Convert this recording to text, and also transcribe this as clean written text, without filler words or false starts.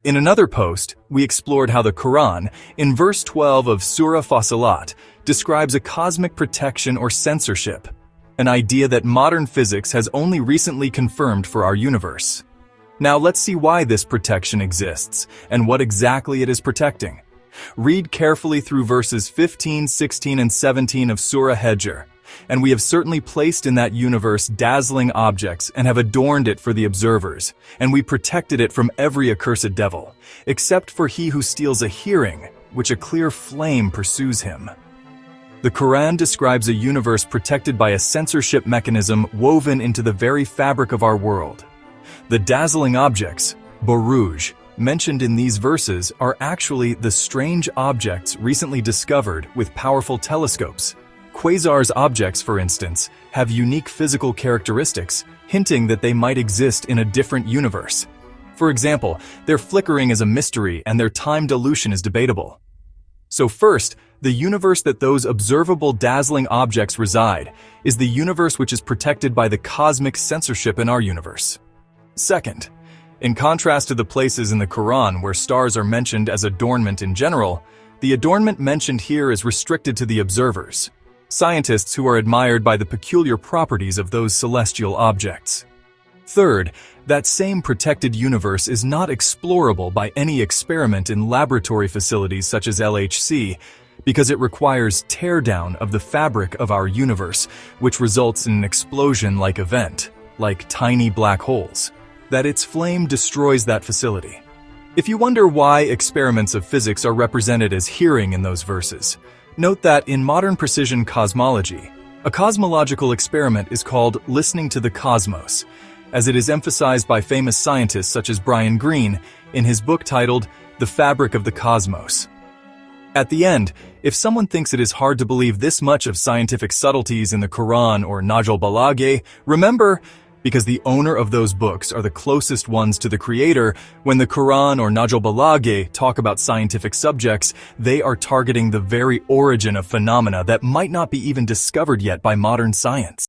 In another post, we explored how the Quran, in verse 12 of Surah Fasilat, describes a cosmic protection or censorship, an idea that modern physics has only recently confirmed for our universe. Now let's see why this protection exists and what exactly it is protecting. Read carefully through verses 15, 16, and 17 of Surah Hijr, and we have certainly placed in that universe dazzling objects and have adorned it for the observers, and we protected it from every accursed devil, except for he who steals a hearing, which a clear flame pursues him. The Quran describes a universe protected by a censorship mechanism woven into the very fabric of our world. The dazzling objects, buruj, mentioned in these verses are actually the strange objects recently discovered with powerful telescopes. Quasars' objects, for instance, have unique physical characteristics, hinting that they might exist in a different universe. For example, their flickering is a mystery and their time dilution is debatable. So first, the universe that those observable dazzling objects reside is the universe which is protected by the cosmic censorship in our universe. Second, in contrast to the places in the Quran where stars are mentioned as adornment in general, the adornment mentioned here is restricted to the observers, scientists who are admired by the peculiar properties of those celestial objects. Third, that same protected universe is not explorable by any experiment in laboratory facilities such as LHC, because it requires teardown of the fabric of our universe, which results in an explosion-like event, like tiny black holes, that its flame destroys that facility. If you wonder why experiments of physics are represented as hearing in those verses, note that in modern precision cosmology, a cosmological experiment is called listening to the cosmos, as it is emphasized by famous scientists such as Brian Greene in his book titled The Fabric of the Cosmos. At the end, if someone thinks it is hard to believe this much of scientific subtleties in the Quran or Nahjul Balagha, remember, because the owner of those books are the closest ones to the Creator, when the Quran or Nahjul Balagha talk about scientific subjects, they are targeting the very origin of phenomena that might not be even discovered yet by modern science.